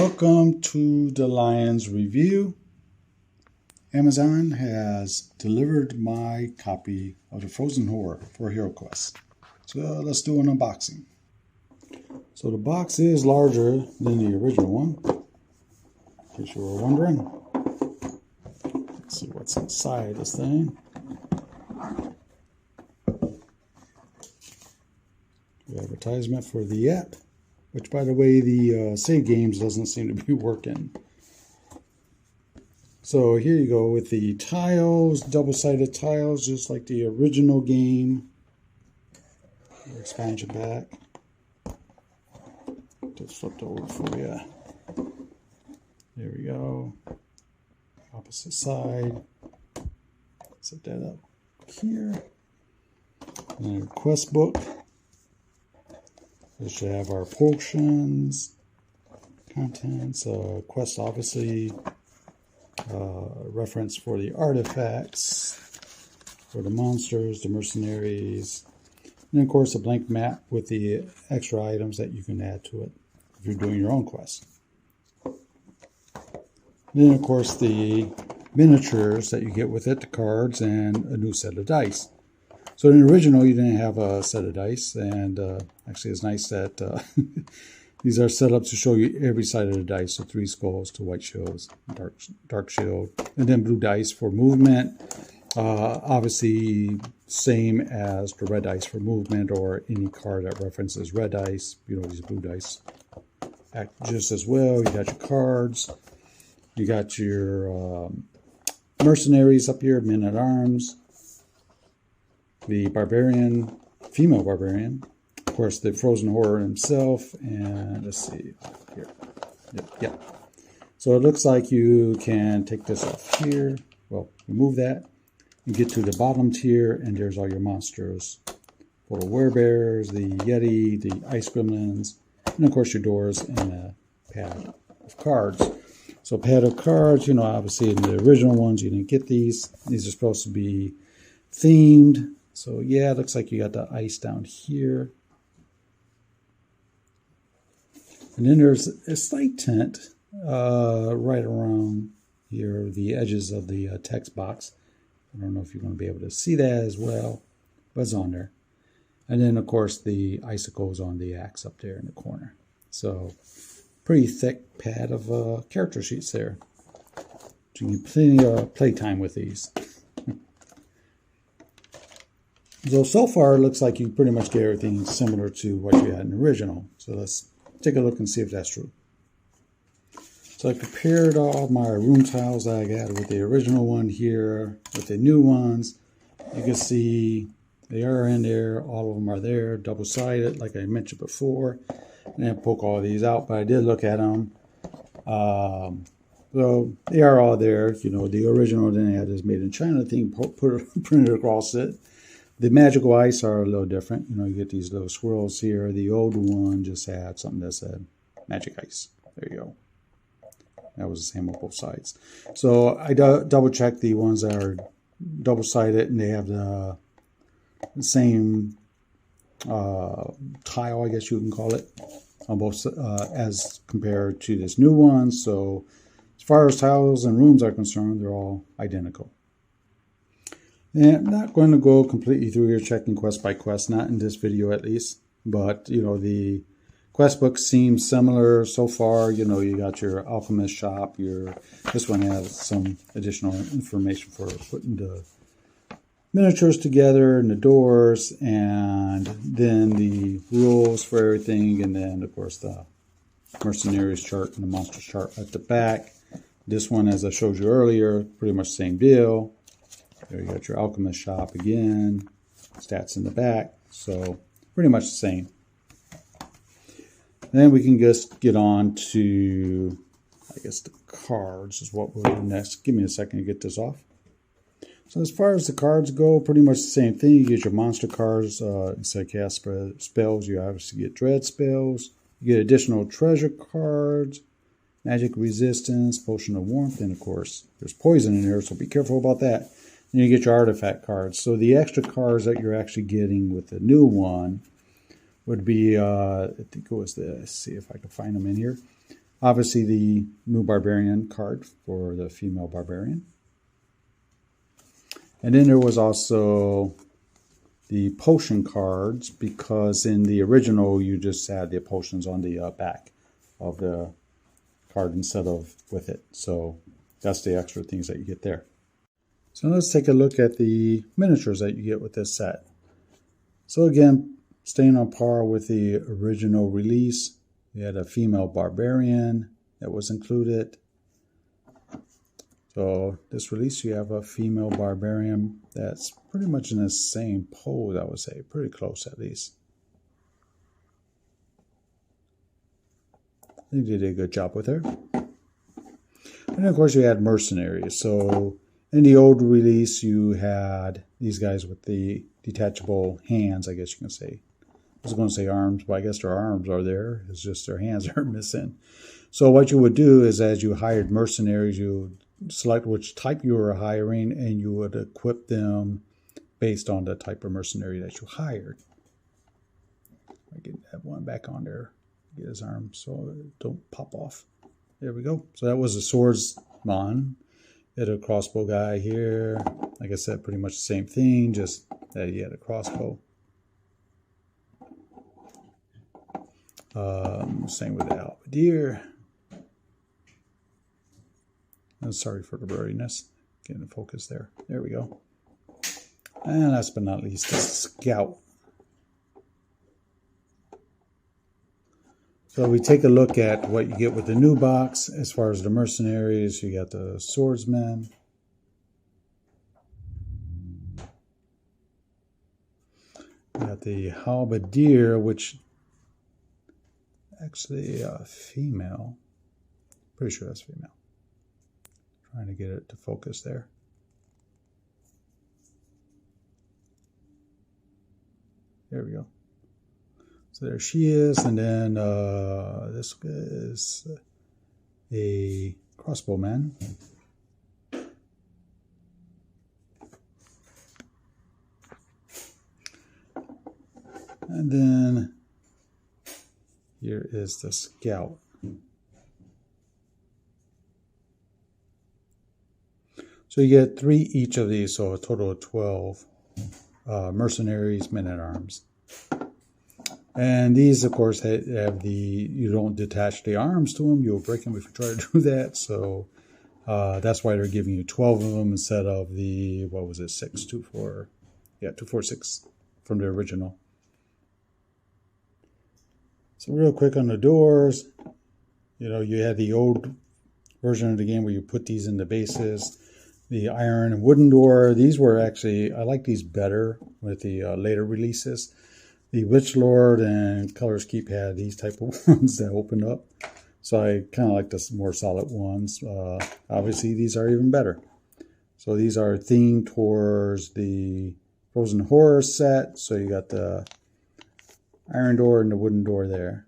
Welcome to the Lions Review. Amazon has delivered my copy of the Frozen Horror for Heroquest. So let's do an unboxing. So the box is larger than the original one, in case you were wondering. Let's see what's inside this thing. The advertisement for the app, which, by the way, the save games doesn't seem to be working. So here you go with the tiles, double-sided tiles, just like the original game. Expansion pack. Just flipped over for you. There we go. Opposite side. Set that up here. And a quest book. We should have our potions, contents, quest obviously, reference for the artifacts, for the monsters, the mercenaries, and of course a blank map with the extra items that you can add to it if you're doing your own quest. Then of course the miniatures that you get with it, the cards, and a new set of dice. So in the original, you didn't have a set of dice, and actually it's nice that these are set up to show you every side of the dice. So 3 skulls, 2 white shields, dark shield, and then blue dice for movement. Obviously, same as the red dice for movement, or any card that references red dice. You know, these blue dice act just as well. You got your cards. You got your mercenaries up here, men-at-arms. The barbarian, female barbarian, of course the Frozen Horror himself, and let's see here. Yep. So it looks like you can take this off here. Well, remove that and get to the bottom tier, and there's all your monsters. For the werebears, the yeti, the ice gremlins, and of course your doors and a pad of cards. So pad of cards, you know, obviously in the original ones you didn't get these. These are supposed to be themed. So yeah, it looks like you got the ice down here. And then there's a slight tint right around here, the edges of the text box. I don't know if you're going to be able to see that as well, but it's on there. And then, of course, the icicles on the axe up there in the corner. So pretty thick pad of character sheets there. So you get plenty of playtime with these. So far it looks like you pretty much get everything similar to what you had in the original. So let's take a look and see if that's true. So I compared all my room tiles that I got with the original one here with the new ones. You can see they are in there. All of them are there, double-sided like I mentioned before. I didn't poke all these out, but I did look at them. So they are all there. You know, the original didn't have this made in China thing printed across it. The magical ice are a little different. You know, you get these little swirls here. The old one just had something that said magic ice. There you go. That was the same on both sides. So I double checked the ones that are double-sided, and they have the same tile, I guess you can call it, on both as compared to this new one. So as far as tiles and rooms are concerned, they're all identical. And I'm not going to go completely through here checking quest by quest, not in this video at least. But, you know, the quest book seems similar so far. You know, you got your alchemist shop. This one has some additional information for putting the miniatures together and the doors. And then the rules for everything. And then, of course, the mercenaries chart and the monsters chart at the back. This one, as I showed you earlier, pretty much the same deal. There you got your alchemist shop again, stats in the back, so pretty much the same. Then we can just get on to, I guess, the cards is what we'll do next. Give me a second to get this off. So as far as the cards go, pretty much the same thing. You get your monster cards. Instead of cast spells, you obviously get dread spells. You get additional treasure cards, magic resistance, potion of warmth, and of course, there's poison in there, so be careful about that. And you get your artifact cards. So the extra cards that you're actually getting with the new one would be, I think it was the, let's see if I can find them in here. Obviously, the new Barbarian card for the female Barbarian. And then there was also the potion cards, because in the original you just had the potions on the back of the card instead of with it. So that's the extra things that you get there. So let's take a look at the miniatures that you get with this set. So again, staying on par with the original release, you had a female Barbarian that was included. So this release, you have a female Barbarian that's pretty much in the same pose, I would say. Pretty close, at least. They did a good job with her. And of course, you had Mercenaries. So in the old release, you had these guys with the detachable hands, I guess you can say. I was going to say arms, but I guess their arms are there. It's just their hands are missing. So what you would do is, as you hired Mercenaries, you select which type you were hiring, and you would equip them based on the type of mercenary that you hired. I get that one back on there. Get his arm so it don't pop off. There we go. So that was a swordsman. Had a crossbow guy here. Like I said, pretty much the same thing, just that he had a crossbow. Same with the halberdier. Sorry for the blurriness. Getting the focus there. There we go. And last but not least, the scout. So we take a look at what you get with the new box. As far as the mercenaries, you got the swordsman. You got the halberdier, which actually female. Pretty sure that's female. Trying to get it to focus there. There we go. So there she is, and then this is a crossbowman. And then here is the scout. So you get 3 each of these, so a total of 12 mercenaries, men-at-arms. And these, of course, have you don't detach the arms to them. You'll break them if you try to do that. So that's why they're giving you 12 of them instead of the, what was it, 6, 2, 4. Yeah, 2, 4, 6 from the original. So real quick on the doors, you know, you had the old version of the game where you put these in the bases. The iron and wooden door, these were actually, I like these better with the later releases. The Witchlord and Color's Keep had these type of ones that opened up. So I kind of like the more solid ones. Obviously, these are even better. So these are themed towards the Frozen Horror set. So you got the iron door and the wooden door there.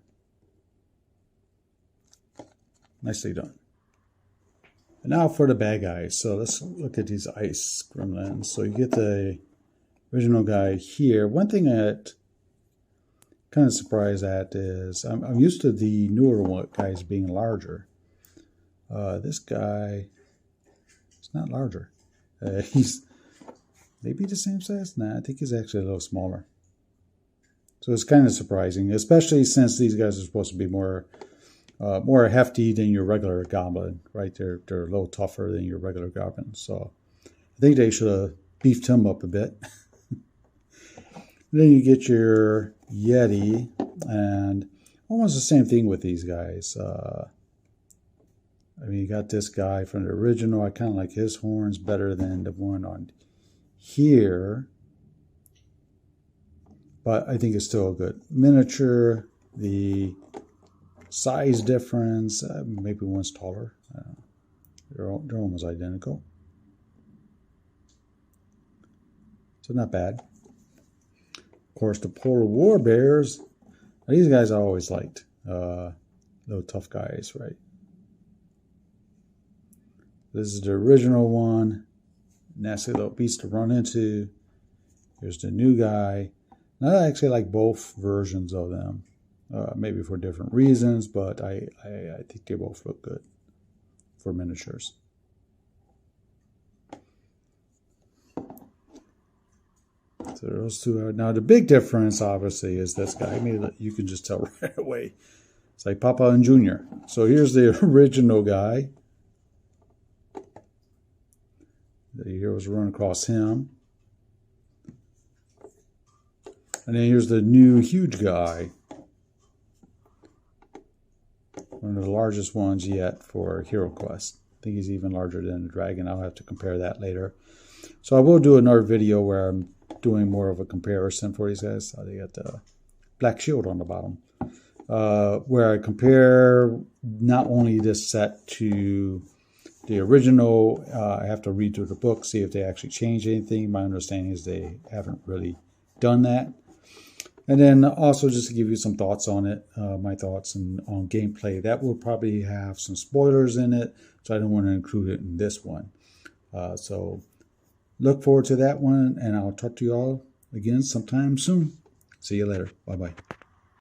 Nicely done. And now for the bad guys. So let's look at these ice gremlins. So you get the original guy here. One thing that kind of surprised at is I'm used to the newer guys being larger. This guy is not larger. He's maybe the same size. Nah, I think he's actually a little smaller. So it's kind of surprising, especially since these guys are supposed to be more hefty than your regular goblin, right? They're a little tougher than your regular goblin. So I think they should have beefed him up a bit. Then you get your Yeti, and almost the same thing with these guys. I mean, you got this guy from the original. I kind of like his horns better than the one on here. But I think it's still a good miniature. The size difference, maybe one's taller. They're almost identical. So not bad. Of course, the Polar War Bears. These guys I always liked. Little tough guys, right? This is the original one. Nasty little beast to run into. Here's the new guy. And I actually like both versions of them. maybe for different reasons, but I think they both look good for miniatures. So those two are, now the big difference obviously is this guy. I mean, you can just tell right away. It's like Papa and Junior. So here's the original guy. The heroes run across him. And then here's the new huge guy. One of the largest ones yet for Heroquest. I think he's even larger than the dragon. I'll have to compare that later. So I will do another video where I'm doing more of a comparison for these guys. They got the black shield on the bottom. Where I compare not only this set to the original. I have to read through the book, see if they actually changed anything. My understanding is they haven't really done that. And then also just to give you some thoughts on it, my thoughts on gameplay. That will probably have some spoilers in it, so I don't want to include it in this one. So look forward to that one, and I'll talk to you all again sometime soon. See you later. Bye-bye.